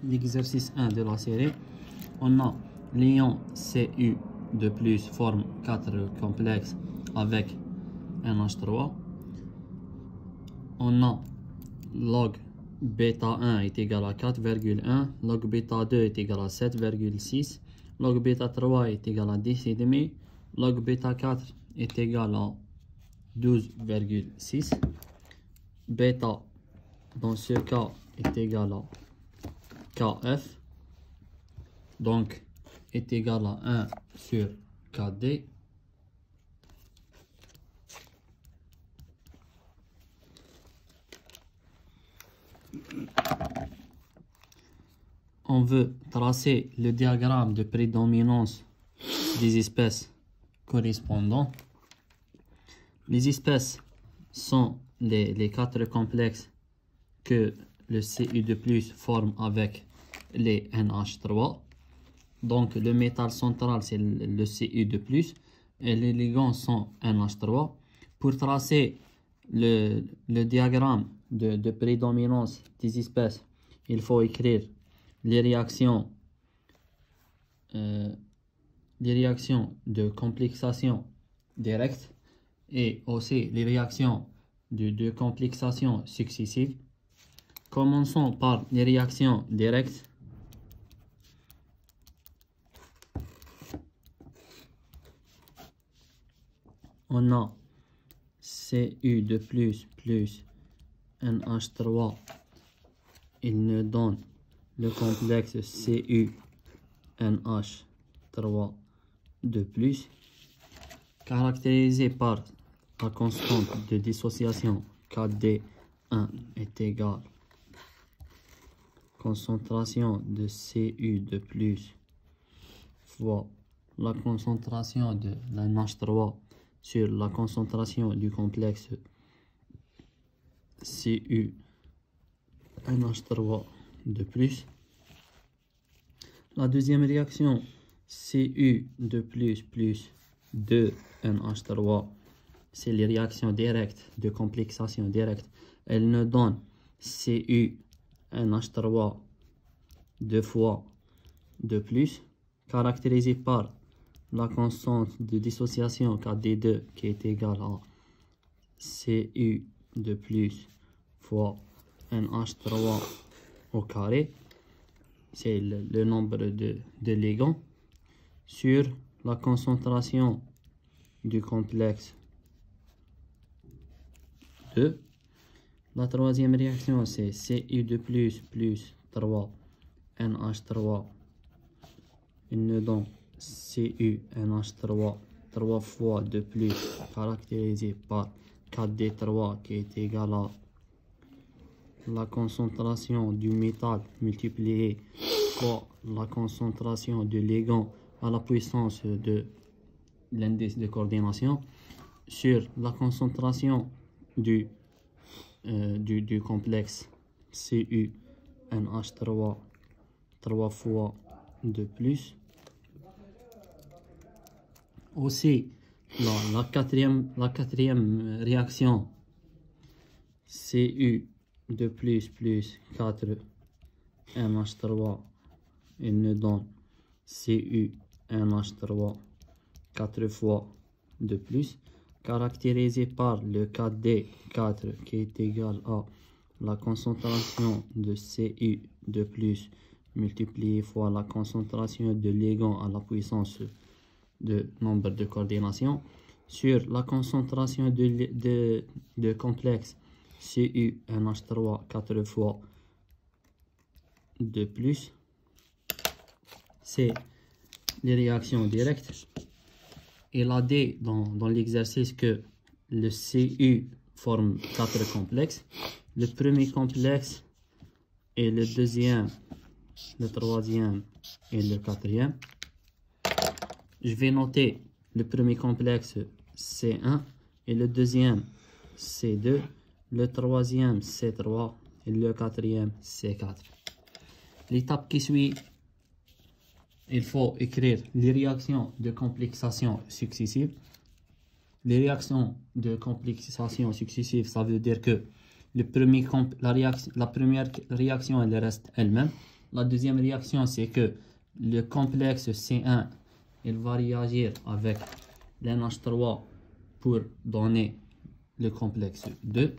l'exercice 1 de la série, on a l'ion Cu de plus forme 4 complexes avec NH3. On a log bêta 1 est égal à 4,1, log bêta 2 est égal à 7,6, log bêta 3 est égal à 10,5, log bêta 4 est égal à 12,6, bêta dans ce cas est égal à KF, donc est égal à 1 sur KD. On veut tracer le diagramme de prédominance des espèces correspondants. Les espèces sont les 4 complexes que le Cu de plus forme avec les NH3. Donc le métal central c'est le Cu de plus et les ligands sont NH3. Pour tracer le diagramme de prédominance des espèces, il faut écrire les réactions de complexation directe et aussi les réactions de complexation successive. Commençons par les réactions directes. On a Cu de plus NH3, il nous donne le complexe Cu NH3 de plus, caractérisé par la constante de dissociation KD1 est égale concentration de Cu de plus fois la concentration de NH3 sur la concentration du complexe Cu NH3 de plus. La deuxième réaction, Cu de plus 2 NH3, c'est les réactions directes de complexation directe. Elle nous donne Cu NH3 2 fois de plus, caractérisée par la constante de dissociation KD2 qui est égale à Cu de plus fois NH3 au carré, c'est le nombre de ligands, sur la concentration du complexe 2. La troisième réaction, c'est Cu de plus 3 NH3. Il nous donne Cu NH3 3 fois de plus, caractérisé par 4D3 qui est égal à la concentration du métal multiplié fois la concentration de ligand à la puissance de l'indice de coordination sur la concentration du complexe Cu NH3 3 fois de plus. Aussi la quatrième réaction, Cu de plus 4 NH3, il nous donne Cu NH3 4 fois de plus, caractérisé par le 4D4 qui est égal à la concentration de Cu de plus multiplié fois la concentration de ligand à la puissance de nombre de coordination sur la concentration de complexe Cu NH3 4 fois de plus. C'est les réactions directes. Il a dit dans l'exercice que le Cu forme 4 complexes. Le premier complexe et le deuxième, le troisième et le quatrième. Je vais noter le premier complexe C1 et le deuxième C2, le troisième C3 et le quatrième C4. L'étape qui suit, il faut écrire les réactions de complexation successive. Les réactions de complexation successive, ça veut dire que la première réaction, elle reste elle-même. La deuxième réaction, c'est que le complexe C1, il va réagir avec l'NH3 pour donner le complexe 2.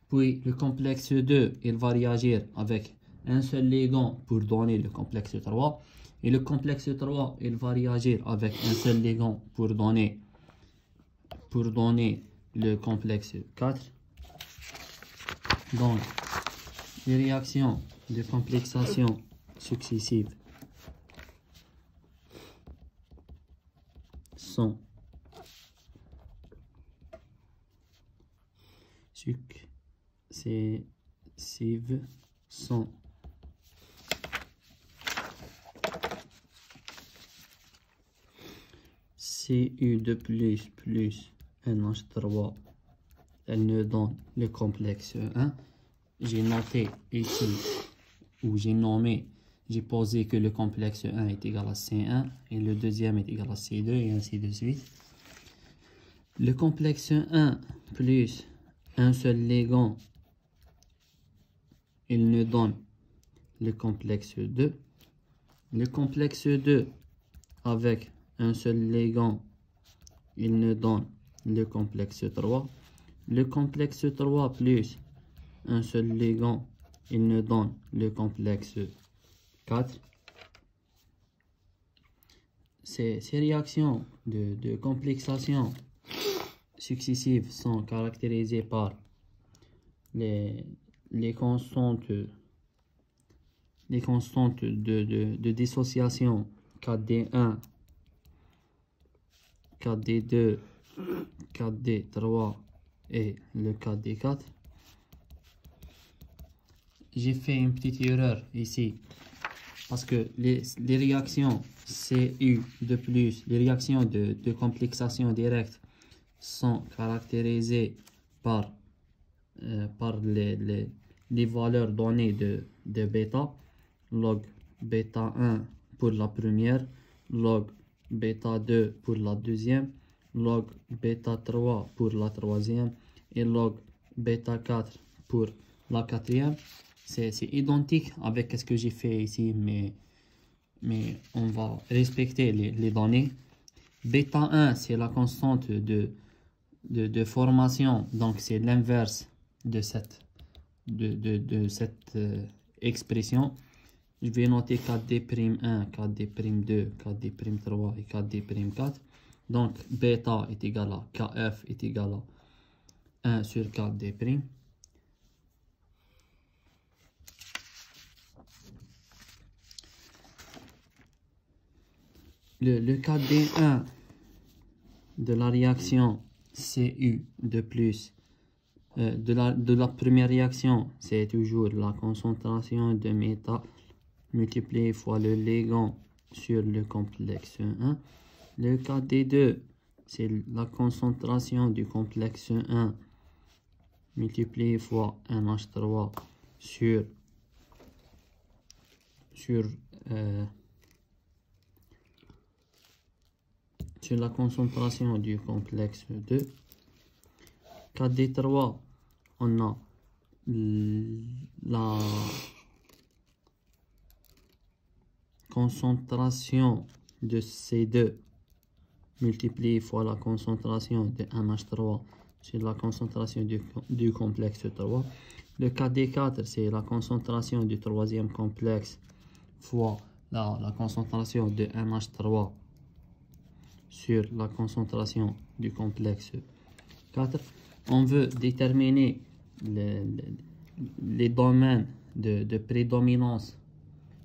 Puis le complexe 2, il va réagir avec un seul ligand pour donner le complexe 3. Et le complexe 3, il va réagir avec un seul ligand pour donner le complexe 4. Donc, les réactions de complexation successives sont successives sont Cu2 plus NH3, elle nous donne le complexe 1. J'ai noté ici, où j'ai posé que le complexe 1 est égal à C1 et le deuxième est égal à C2 et ainsi de suite. Le complexe 1 plus un seul ligand, il nous donne le complexe 2. Le complexe 2 avec un seul ligand, il nous donne le complexe 3. Le complexe 3 plus un seul ligand, il nous donne le complexe 4. Ces réactions de complexation successives sont caractérisées par les constantes de dissociation 4D1, 4D2, 4D3 et le 4D4. J'ai fait une petite erreur ici parce que les réactions Cu2 plus, les réactions de complexation directe sont caractérisées par les valeurs données de bêta, log bêta 1 pour la première, log bêta 2 pour la deuxième, log bêta 3 pour la troisième et log bêta 4 pour la quatrième. C'est identique avec ce que j'ai fait ici, mais on va respecter les données. Bêta 1, c'est la constante de formation, donc c'est l'inverse de cette expression. Je vais noter 4D'1, 4D'2, 4D'3 et 4D'4. Donc bêta est égal à KF est égal à 1 sur 4D'. Le 4D1 de la réaction Cu2 plus, de la première réaction, c'est toujours la concentration de métal multiplié fois le ligand sur le complexe 1. Le 4D2, c'est la concentration du complexe 1 multiplié fois NH3 sur la concentration du complexe 2. 4D3, on a la concentration de C2 multiplié fois la concentration de NH3 sur la concentration du complexe 3. Le 4D4, c'est la concentration du troisième complexe fois la concentration de NH3 sur la concentration du complexe 4. On veut déterminer les domaines de prédominance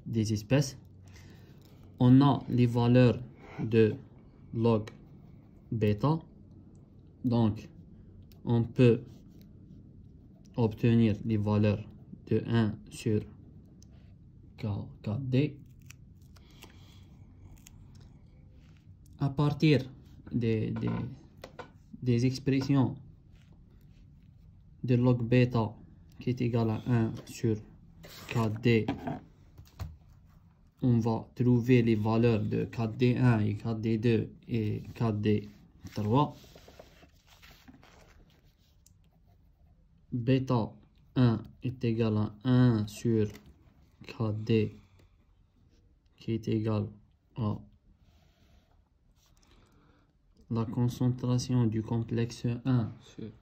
des espèces. On a les valeurs de log bêta. Donc, on peut obtenir les valeurs de 1 sur 4D. À partir des expressions de log bêta qui est égal à 1 sur 4D, on va trouver les valeurs de 4D1 et 4D2 et 4D3. Bêta 1 est égal à 1 sur 4D qui est égal à la concentration du complexe 1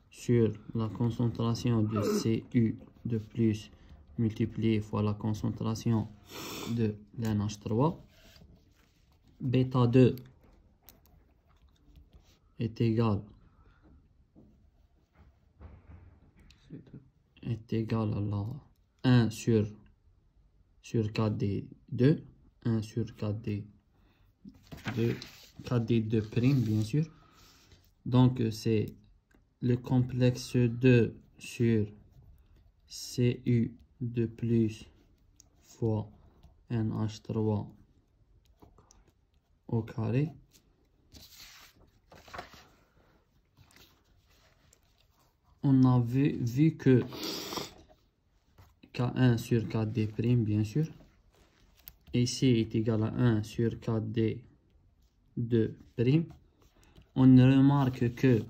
sur la concentration de Cu de plus multiplié fois la concentration de l'NH3. Bêta 2 est égal à la 1 sur 4D2, 1 sur 4D2, 4D2 prime bien sûr. Donc c'est le complexe 2 sur Cu de plus fois NH3 au carré. On a vu que K1 sur 4D prime, bien sûr, ici est égal à 1 sur 4D2 prime. On remarque que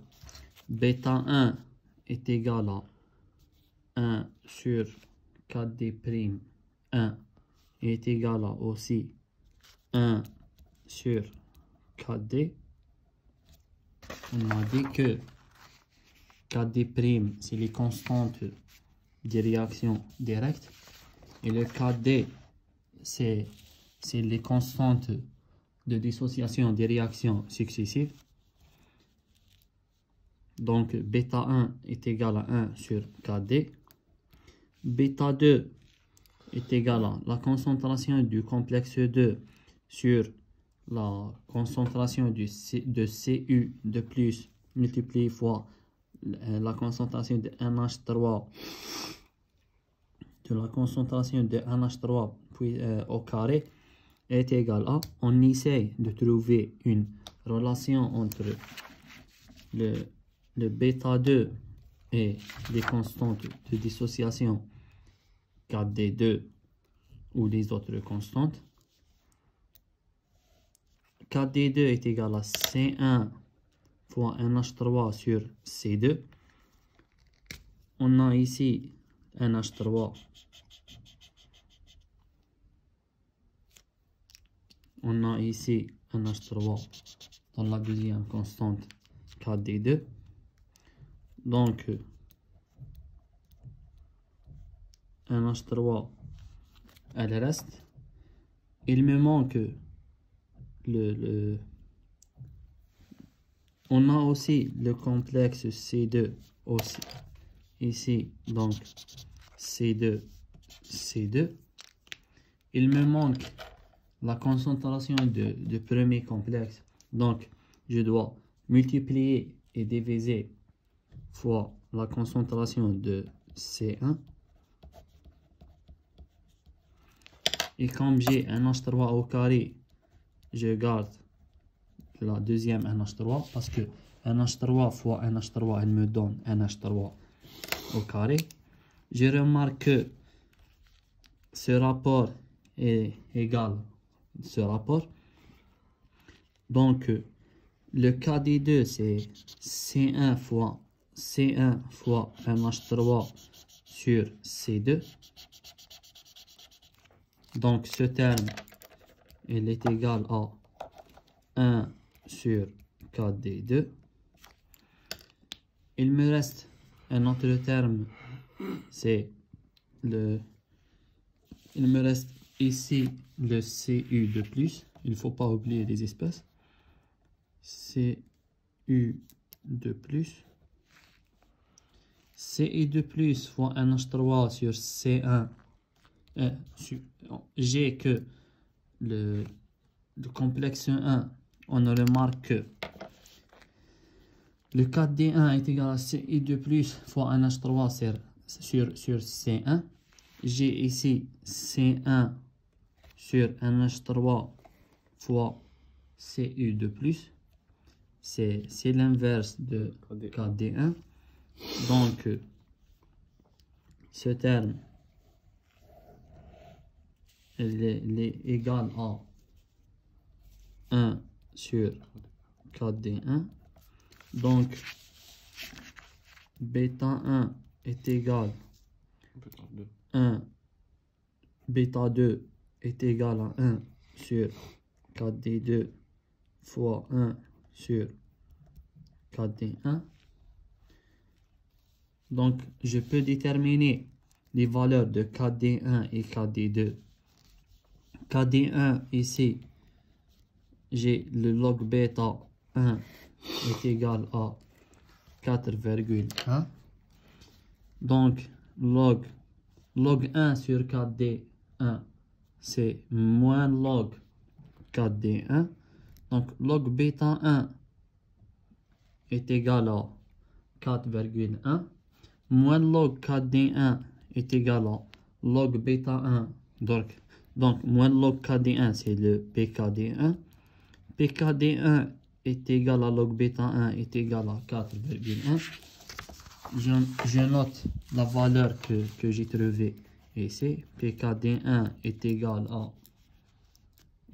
bêta 1 est égal à 1 sur 4D prime 1 est égal à aussi 1 sur 4D. On a dit que 4D', c'est les constantes des réactions directes. Et le 4D, c'est les constantes de dissociation des réactions successives. Donc, bêta 1 est égal à 1 sur 4D. Bêta 2 est égal à la concentration du complexe 2 sur la concentration de Cu de plus multiplié fois la concentration de NH3 puis, au carré est égal à, on essaye de trouver une relation entre le bêta 2 et les constantes de dissociation 4D2 ou les autres constantes. 4D2 est égal à C1 fois NH3 sur C2. On a ici NH3. On a ici NH3 dans la deuxième constante 4D2. Donc, NH3, elle reste. Il me manque on a aussi le complexe C2 aussi ici, donc C2. Il me manque la concentration de premier complexe, donc je dois multiplier et diviser fois la concentration de C1. Et comme j'ai un NH3 au carré, je garde la deuxième NH3 parce que NH3 fois NH3, elle me donne NH3 au carré. Je remarque que ce rapport est égal à ce rapport. Donc, le KD2, c'est C1 fois NH3 sur C2. Donc, ce terme, il est égal à 1 sur 4D2. Il me reste un autre terme, c'est il me reste ici le Cu de plus. Il ne faut pas oublier les espèces. Cu de plus. Ci de plus fois NH3 sur C1. J'ai que le complexe 1, on remarque que le 4D1 est égal à Ci de plus fois NH3 sur C1. J'ai ici C1 sur NH3 fois Cu de plus. C'est l'inverse de 4D1. Donc, ce terme il est égal à 1 sur 4D1. Donc, bêta 1 est égal à 1, bêta 2 est égal à 1 sur 4D2 fois 1 sur 4D1. Donc, je peux déterminer les valeurs de 4D1 et 4D2. 4D1 ici, j'ai le log bêta 1 est égal à 4,1. Donc, log 1 sur 4D1, c'est moins log 4D1. Donc, log bêta 1 est égal à 4,1. Moins log 4D1 est égal à log bêta 1. Donc moins log 4D1, c'est le PKD1. PKD1 est égal à log bêta 1 est égal à 4,1. Je note la valeur que j'ai trouvée ici. PKD1 est égal à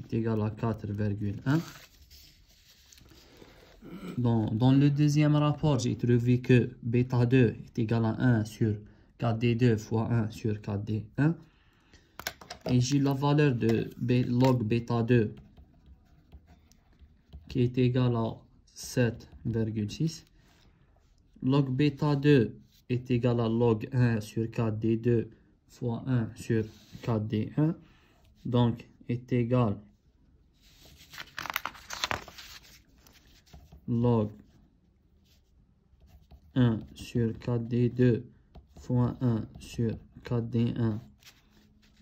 4,1. Dans le deuxième rapport, j'ai trouvé que bêta 2 est égal à 1 sur 4D2 fois 1 sur 4D1. Et j'ai la valeur de log bêta 2 qui est égal à 7,6. Log bêta 2 est égal à log 1 sur 4D2 fois 1 sur 4D1. Donc, est égal log 1 sur 4D2 fois 1 sur 4D1.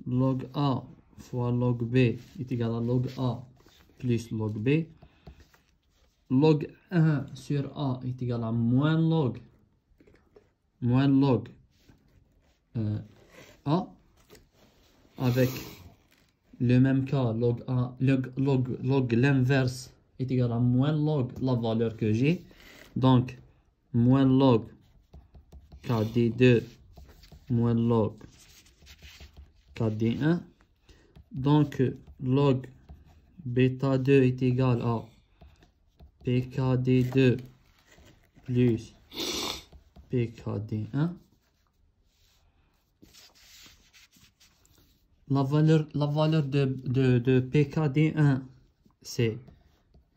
Log A fois log B est égal à log A plus log B. Log 1 sur A est égal à moins log A. Avec le même cas, log l'inverse est égal à moins log la valeur que j'ai. Donc, moins log KD2 moins log KD1. Donc, log bêta 2 est égal à PKD2 plus PKD1. La valeur de PKD1, c'est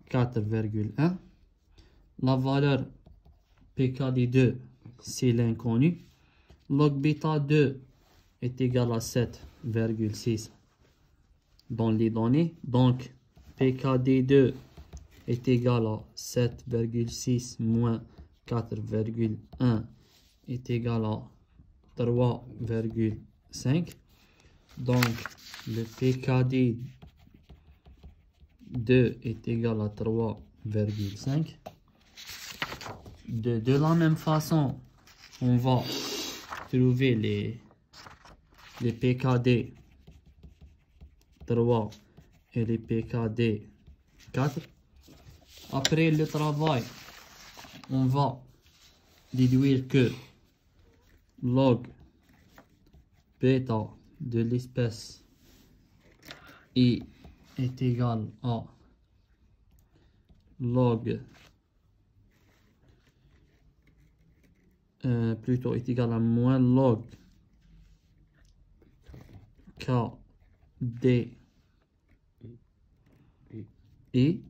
4,1. La valeur PKD2, c'est l'inconnu. Log bêta 2 est égal à 7,6 dans les données. Donc, PKD2 est égal à 7,6 moins 4,1 est égal à 3,5. Donc, le PKD2 est égal à 3,5. De la même façon, on va trouver les PKD 3 et les PKD 4. Après le travail, on va déduire que log bêta de l'espèce I est égal à log plutôt est égal à moins log KD I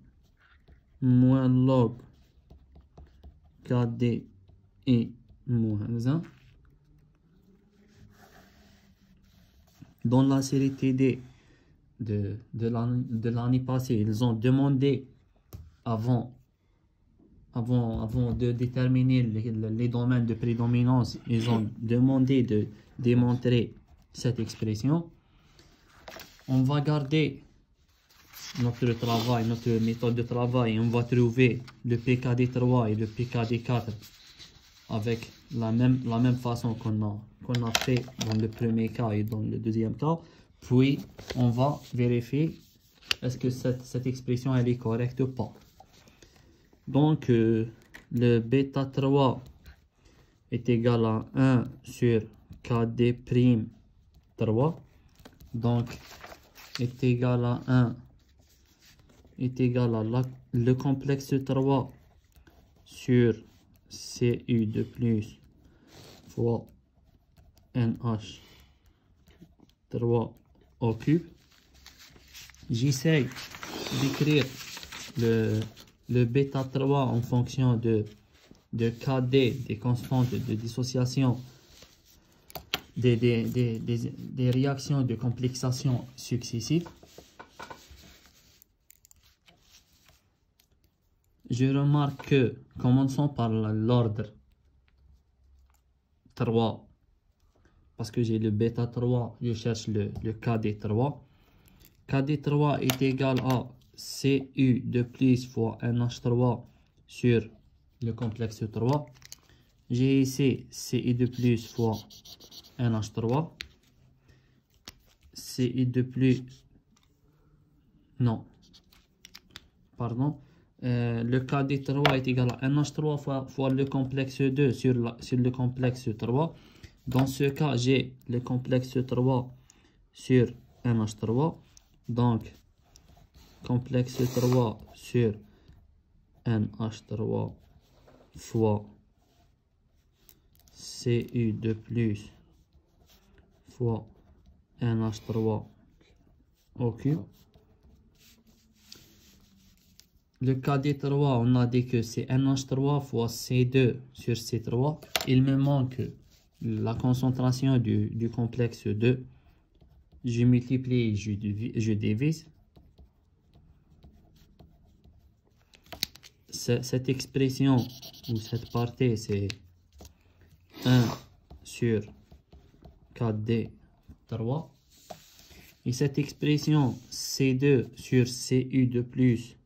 moins log KD I moins 1. Dans la série TD de l'année passée, ils ont demandé avant de déterminer les domaines de prédominance, ils ont demandé de démontrer cette expression. On va garder notre travail, notre méthode de travail, on va trouver le PKD3 et le PKD4 avec la même façon qu'on a fait dans le premier cas et dans le deuxième cas. Puis, on va vérifier est-ce que cette expression elle est correcte ou pas. Donc, le bêta 3 est égal à 1 sur KD' 3. Donc, est égal à 1 est égal à le complexe 3 sur CU de plus fois NH 3 au cube. j'essaye d'écrire le bêta 3 en fonction de KD, des constantes de dissociation, des réactions de complexation successives. Je remarque que, commençons par l'ordre 3, parce que j'ai le bêta 3, je cherche le KD3. KD3 est égal à Cu de plus fois NH3 sur le complexe 3. J'ai ici Ci de plus fois NH3. Ci de plus... Non. Pardon. Le KD3 est égal à NH3 fois le complexe 2 sur le complexe 3. Dans ce cas, j'ai le complexe 3 sur NH3. Donc, complexe 3 sur NH3 fois Cu de plus fois NH3 au cube. Le KD3, on a dit que c'est NH3 fois C2 sur C3. Il me manque la concentration du complexe 2. Je multiplie, je divise. Cette expression ou cette partie, c'est 1 sur 4D3. Et cette expression C2 sur Cu de plus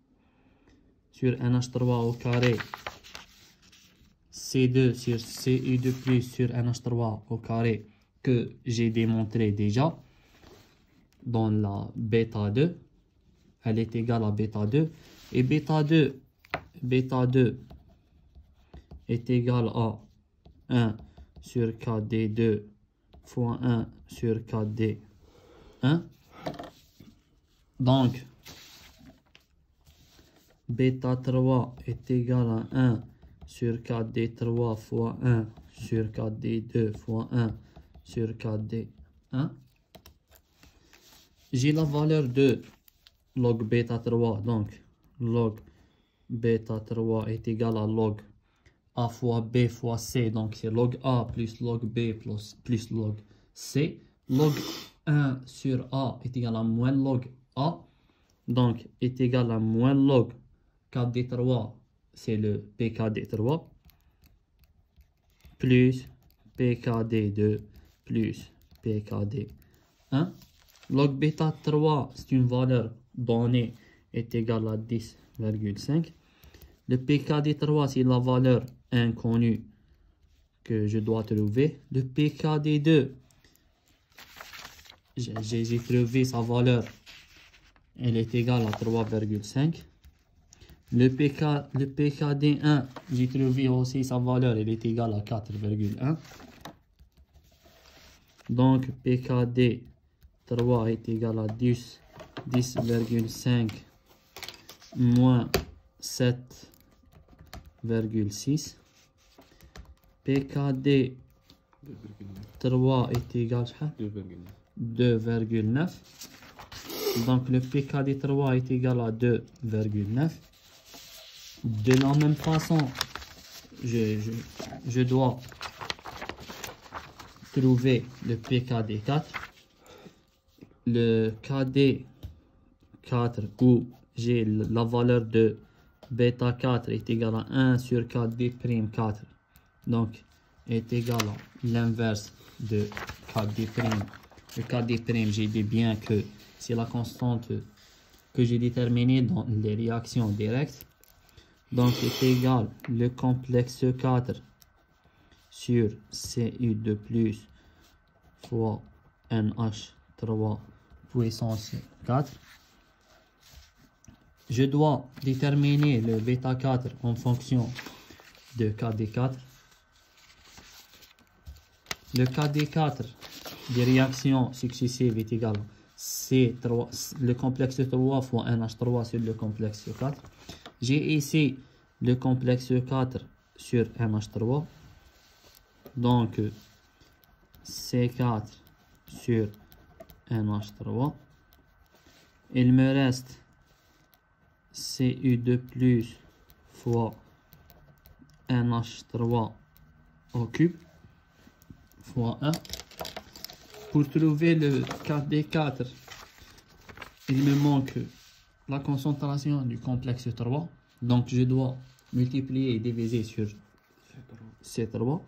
sur NH3 au carré, C2 sur Cu de plus sur NH3 au carré, que j'ai démontré déjà dans la bêta 2, elle est égale à bêta 2, et bêta 2 est égal à 1 sur 4D2 fois 1 sur 4D1. Donc, bêta 3 est égal à 1 sur 4D3 fois 1 sur 4D2 fois 1 sur 4D1. J'ai la valeur de log bêta 3, donc log bêta 3 est égal à log A fois B fois C, donc c'est log A plus log B plus log C. Log 1 sur A est égal à moins log A, donc est égal à moins log KD3, c'est le PKD3, plus PKD2 plus PKD1. Log bêta 3, c'est une valeur donnée, est égale à 10,5. Le PKD3, c'est la valeur inconnue que je dois trouver. Le PKD2, j'ai trouvé sa valeur, elle est égale à 3,5. Le PKD1, j'ai trouvé aussi sa valeur, elle est égale à 4,1. Donc, PKD3 est égal à 10,5 moins 7,6. PKD3 est égal à 2,9. Donc, le PKD3 est égal à 2,9. De la même façon, je dois trouver le PKD4. Le KD4 où j'ai la valeur de bêta 4 est égal à 1 sur 4D'4. Donc, est égal à l'inverse de 4D'. Le 4D', j'ai dit bien que c'est la constante que j'ai déterminée dans les réactions directes. Donc, est égal le complexe 4 sur Cu de plus fois NH3 puissance 4. Je dois déterminer le bêta 4 en fonction de KD4. Le KD4 des réactions successives est égal à C3, le complexe 3 fois NH3 sur le complexe 4. J'ai ici le complexe 4 sur NH3. Donc, C4 sur NH3 Il me reste CU2 plus fois NH3 au cube fois 1. Pour trouver le 4D4, il me manque la concentration du complexe 3. Donc je dois multiplier et diviser sur C3.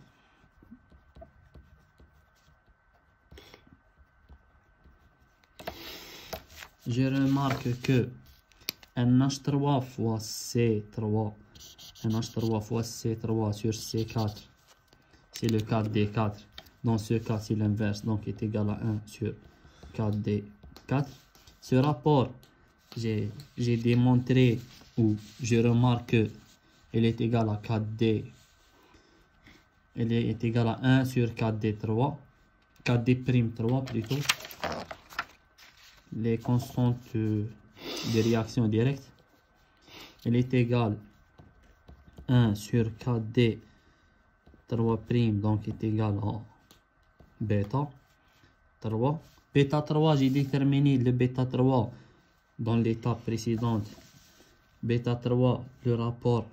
Je remarque que NH3 fois C3, NH3 fois C3 sur C4, c'est le 4D4. Dans ce cas, c'est l'inverse, donc est égal à 1 sur 4D4. Ce rapport, j'ai démontré, ou je remarque qu'il est égal à 4D. Il est égal à 1 sur 4D3, 4D'3 plutôt. Les constantes de réaction directe. Il est égal à 1 sur 4D 3', donc est égal à bêta 3. Bêta 3, j'ai déterminé le bêta 3 dans l'étape précédente. Bêta 3, le rapport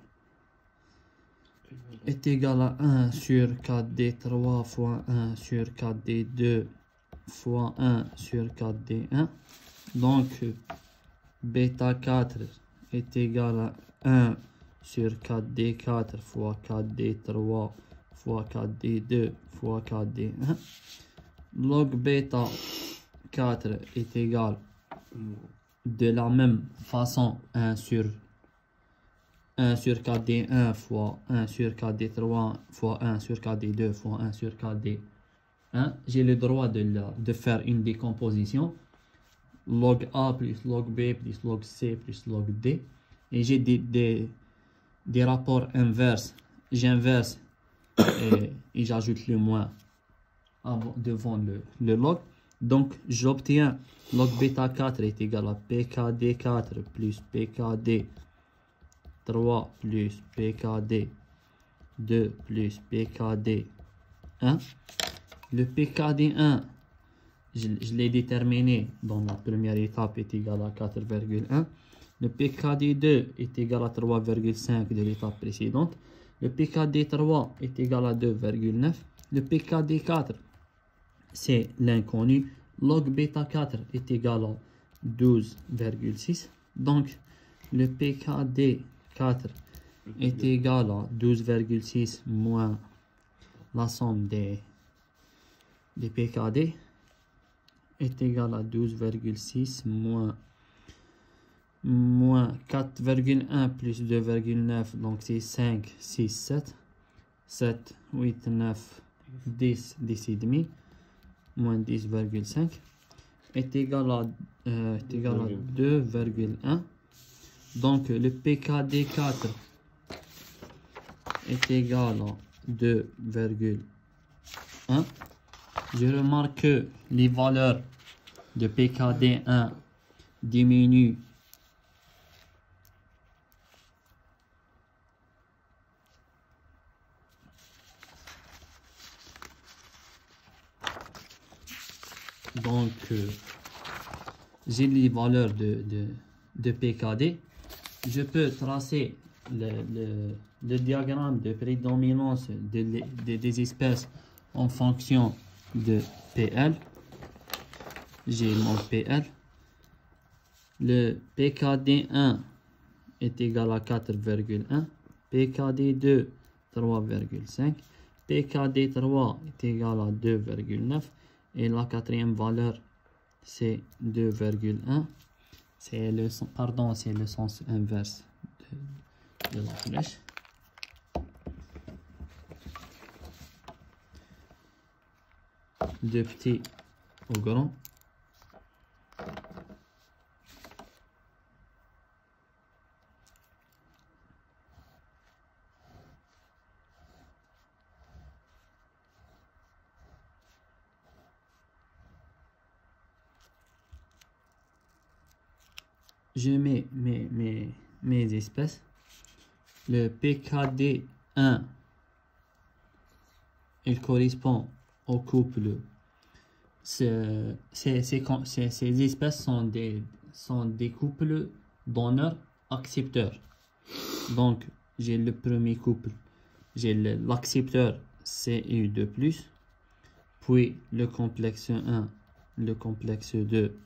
est égal à 1 sur 4D3 fois 1 sur 4D2 fois 1 sur 4D1. Donc, bêta 4 est égal à 1 sur 4D4 fois 4D3 fois 4D2 fois 4D1. Log bêta 4 est égal de la même façon 1 sur 4D1 fois 1 sur 4D3 fois 1 sur 4D2 fois 1 sur 4D1. J'ai le droit de faire une décomposition. Log A plus log B plus log C plus log D. Et j'ai des rapports inverses. J'inverse et j'ajoute le moins devant le log. Donc j'obtiens log bêta 4 est égal à PKD4 plus PKD 3 plus PKD 2 plus PKD 1. Le PKD1, je l'ai déterminé dans la première étape, est égal à 4,1. Le PKD2 est égal à 3,5 de l'étape précédente. Le PKD3 est égal à 2,9. Le PKD4, c'est l'inconnu. Log bêta 4 est égal à 12,6. Donc, le PKD4 est égal à 12,6 moins la somme des PKD est égal à 12,6 moins 4,1 plus 2,9, donc c'est 5, 6, 7, 7, 8, 9, 10, 10 et demi, moins 10,5 est égal à 2,1. Donc le PKD4 est égal à 2,1. Je remarque que les valeurs de PKD1 diminuent donc j'ai les valeurs de PKD. Je peux tracer le diagramme de prédominance des espèces en fonction de PL. J'ai mon PL. Le PKD1 est égal à 4,1. PKD2 3,5. PKD3 est égal à 2,9. Et la quatrième valeur, c'est 2,1. C'est le sens inverse de la flèche. De petit au grand. Je mets mes espèces. Le PKD1, il correspond au couple. Ces espèces sont des sont des couples donneur-accepteur. Donc, j'ai le premier couple, j'ai l'accepteur CU2+, puis le complexe 1, le complexe 2,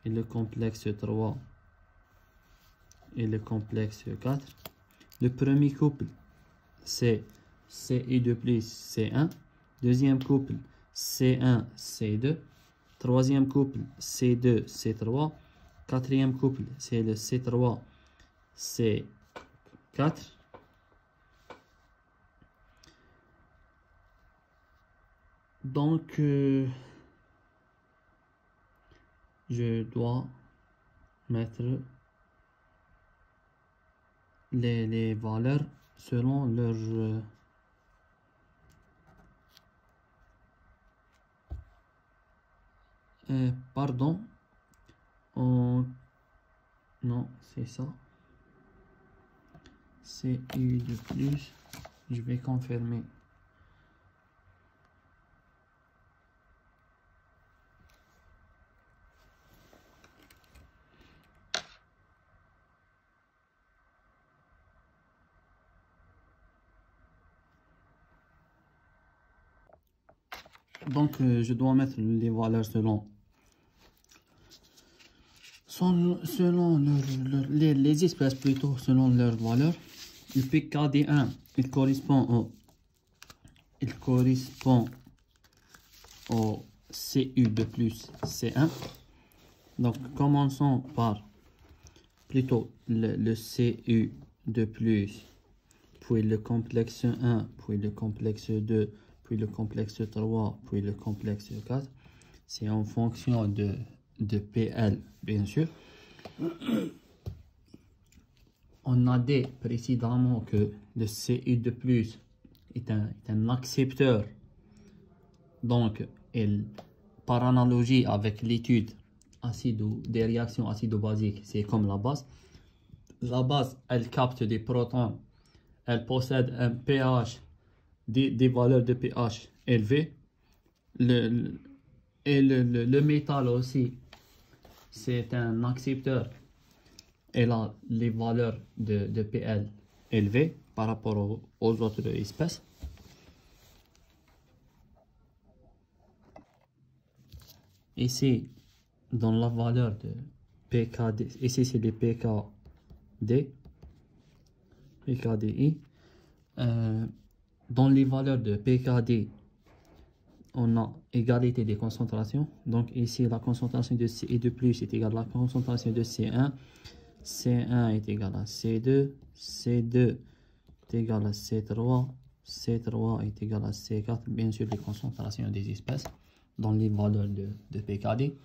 et le complexe 3, et le complexe 4. Le premier couple, c'est CU2+, C1. Deuxième couple, C1, C2. Troisième couple, C2, C3. Quatrième couple, c'est le C3, C4. Donc, je dois mettre les valeurs selon leur pardon, non, c'est ça, CU2+, je vais confirmer. Donc, je dois mettre les valeurs selon les espèces plutôt, selon leurs valeurs. Le PKD1, il correspond au CU2+, C1. Donc, commençons par plutôt le CU2+, puis le complexe 1, puis le complexe 2, puis le complexe 3, puis le complexe 4. C'est en fonction de PL, bien sûr. On a dit précédemment que le CU2+ est un accepteur. Donc, par analogie avec l'étude des réactions acido-basiques, c'est comme la base. La base, elle capte des protons. Elle possède un pH, des valeurs de pH élevées. Le métal aussi, c'est un accepteur. Elle a les valeurs de PL élevées par rapport aux autres espèces. Ici, dans la valeur de PKD, ici c'est les PKDI. Dans les valeurs de PKD, on a égalité des concentrations. Donc ici, la concentration de CI2+ est égale à la concentration de C1. C1 est égal à C2. C2 est égal à C3. C3 est égal à C4. Bien sûr, les concentrations des espèces dans les valeurs de PKD.